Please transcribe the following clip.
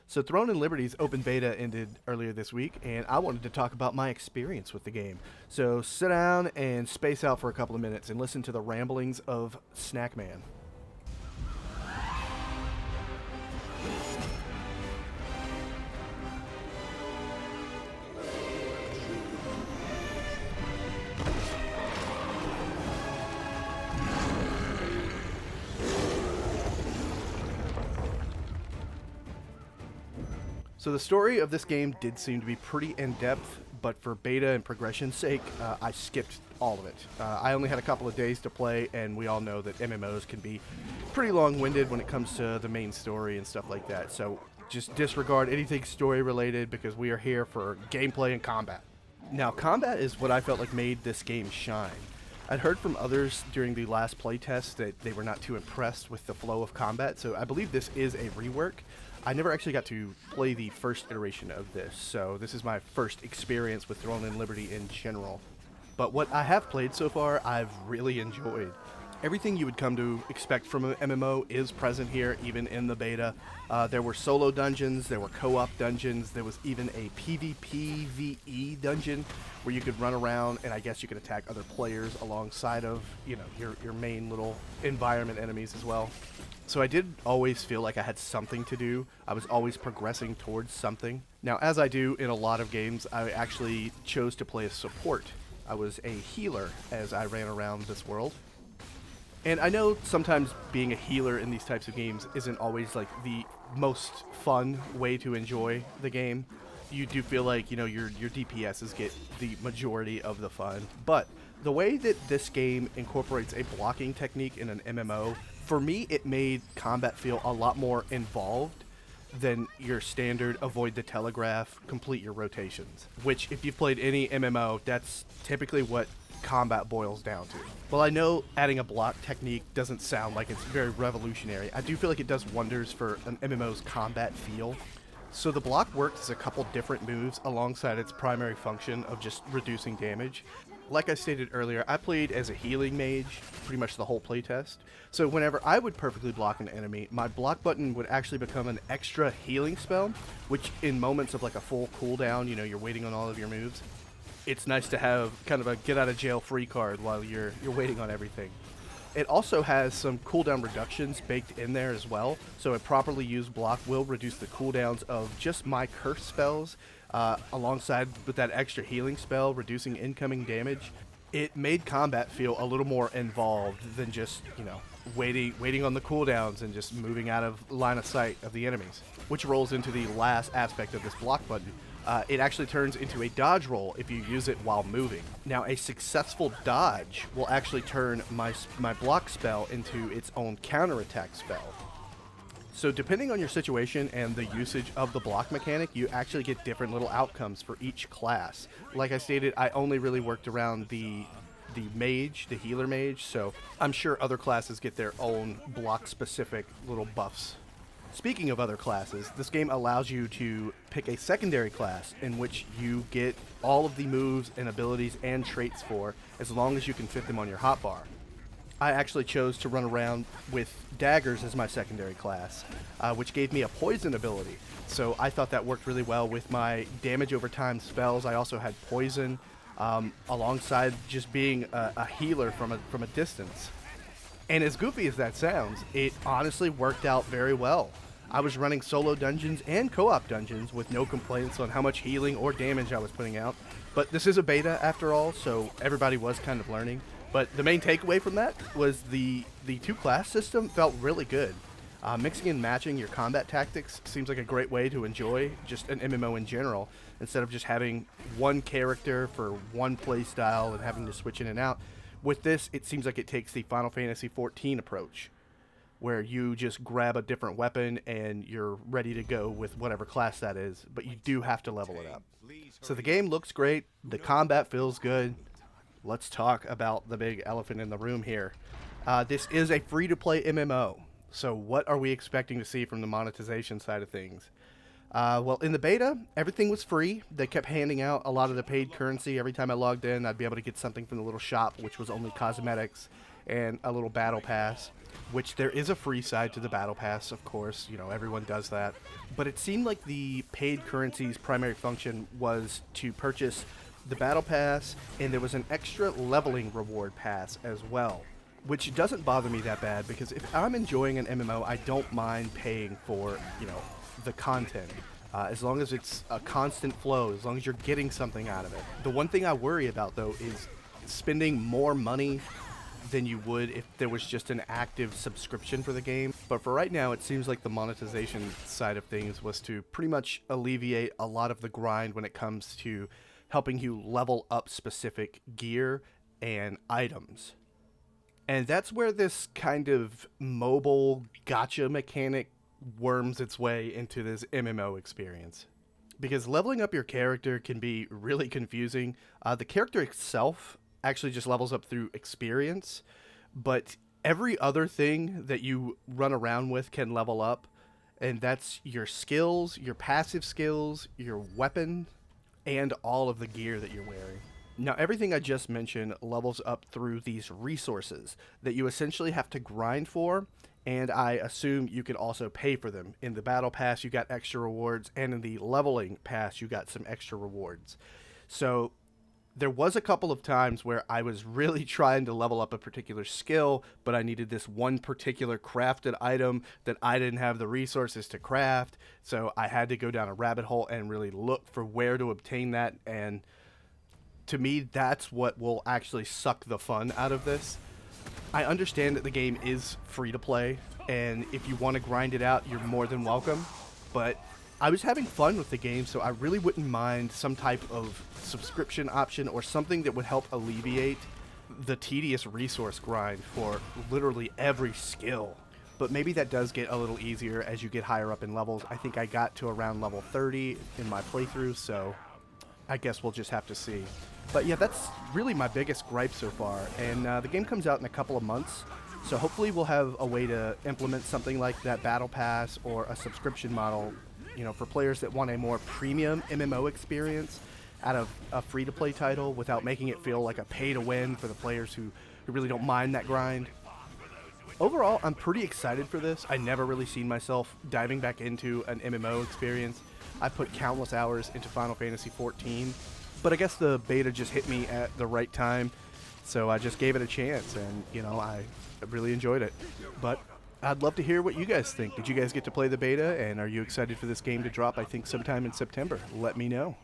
So Throne and Liberty's open beta ended earlier this week, and I wanted to talk about my experience with the game. So sit down and space out for a couple of minutes and listen to the ramblings of Snackman. So the story of this game did seem to be pretty in-depth, but for beta and progression's sake, I skipped all of it. I only had a couple of days to play, and we all know that MMOs can be pretty long-winded when it comes to the main story and stuff like that. So just disregard anything story-related because we are here for gameplay and combat. Now, combat is what I felt like made this game shine. I'd heard from others during the last playtest that they were not too impressed with the flow of combat, so I believe this is a rework. I never actually got to play the first iteration of this, so this is my first experience with Throne and Liberty in general. But what I have played so far, I've really enjoyed. Everything you would come to expect from an MMO is present here, even in the beta. There were solo dungeons, there were co-op dungeons, there was even a PvPvE dungeon where you could run around and I guess you could attack other players alongside of, your main little environment enemies as well. So I did always feel like I had something to do. I was always progressing towards something. Now, as I do in a lot of games, I actually chose to play a support. I was a healer as I ran around this world. And I know sometimes being a healer in these types of games isn't always like the most fun way to enjoy the game. You do feel like, your DPSs get the majority of the fun. But the way that this game incorporates a blocking technique in an MMO, for me, it made combat feel a lot more involved than your standard avoid the telegraph, complete your rotations. Which, if you've played any MMO, that's typically what combat boils down to. Well, I know adding a block technique doesn't sound like it's very revolutionary. I do feel like it does wonders for an MMO's combat feel. So the block works as a couple different moves alongside its primary function of just reducing damage. Like I stated earlier, I played as a healing mage pretty much the whole playtest. So whenever I would perfectly block an enemy, my block button would actually become an extra healing spell, which in moments of like a full cooldown, you're waiting on all of your moves. It's nice to have kind of a get out of jail free card while you're waiting on everything. It also has some cooldown reductions baked in there as well, so a properly used block will reduce the cooldowns of just my curse spells, alongside with that extra healing spell, reducing incoming damage. It made combat feel a little more involved than just, waiting on the cooldowns and just moving out of line of sight of the enemies, which rolls into the last aspect of this block button. It actually turns into a dodge roll if you use it while moving. Now, a successful dodge will actually turn my block spell into its own counterattack spell. So depending on your situation and the usage of the block mechanic, you actually get different little outcomes for each class. Like I stated, I only really worked around the mage, the healer mage, so I'm sure other classes get their own block-specific little buffs. Speaking of other classes, this game allows you to pick a secondary class in which you get all of the moves and abilities and traits for, as long as you can fit them on your hotbar. I actually chose to run around with daggers as my secondary class, which gave me a poison ability. So I thought that worked really well with my damage over time spells. I also had poison, alongside just being a healer from a distance. And as goofy as that sounds, it honestly worked out very well. I was running solo dungeons and co-op dungeons with no complaints on how much healing or damage I was putting out. But this is a beta after all, so everybody was kind of learning. But the main takeaway from that was the two-class system felt really good. Mixing and matching your combat tactics seems like a great way to enjoy just an MMO in general, instead of just having one character for one playstyle and having to switch in and out. With this, it seems like it takes the Final Fantasy XIV approach, where you just grab a different weapon and you're ready to go with whatever class that is, but you do have to level it up. So the game looks great, the combat feels good. Let's talk about the big elephant in the room here. This is a free-to-play MMO, so what are we expecting to see from the monetization side of things? Well, in the beta, everything was free. They kept handing out a lot of the paid currency. Every time I logged in, I'd be able to get something from the little shop, which was only cosmetics. and a little battle pass, which there is a free side to the battle pass, of course, you know, everyone does that. But it seemed like the paid currency's primary function was to purchase the battle pass, and there was an extra leveling reward pass as well, which doesn't bother me that bad, because if I'm enjoying an MMO, I don't mind paying for, you know, the content. As long as it's a constant flow, as long as you're getting something out of it. The one thing I worry about, though, is spending more money than you would if there was just an active subscription for the game. But for right now, it seems like the monetization side of things was to pretty much alleviate a lot of the grind when it comes to helping you level up specific gear and items. And that's where this kind of mobile gacha mechanic worms its way into this MMO experience. Because leveling up your character can be really confusing. The character itself actually just levels up through experience, but every other thing that you run around with can level up, and that's your skills, your passive skills, your weapon, and all of the gear that you're wearing. Now, everything I just mentioned levels up through these resources that you essentially have to grind for, and I assume you can also pay for them. In the battle pass, you got extra rewards, and in the leveling pass, you got some extra rewards. So there was a couple of times where I was really trying to level up a particular skill, but I needed this one particular crafted item that I didn't have the resources to craft, so I had to go down a rabbit hole and really look for where to obtain that, and to me, that's what will actually suck the fun out of this. I understand that the game is free to play, and if you want to grind it out, you're more than welcome, but I was having fun with the game, so I really wouldn't mind some type of subscription option or something that would help alleviate the tedious resource grind for literally every skill. But maybe that does get a little easier as you get higher up in levels. I think I got to around level 30 in my playthrough, so I guess we'll just have to see. But yeah, that's really my biggest gripe so far, and the game comes out in a couple of months, so hopefully we'll have a way to implement something like that battle pass or a subscription model, you know, for players that want a more premium MMO experience out of a free-to-play title without making it feel like a pay-to-win for the players who really don't mind that grind. Overall, I'm pretty excited for this. I never really seen myself diving back into an MMO experience. I put countless hours into Final Fantasy XIV, but I guess the beta just hit me at the right time, so I just gave it a chance, and, you know, I really enjoyed it. But I'd love to hear what you guys think. Did you guys get to play the beta, and are you excited for this game to drop, I think, sometime in September? Let me know.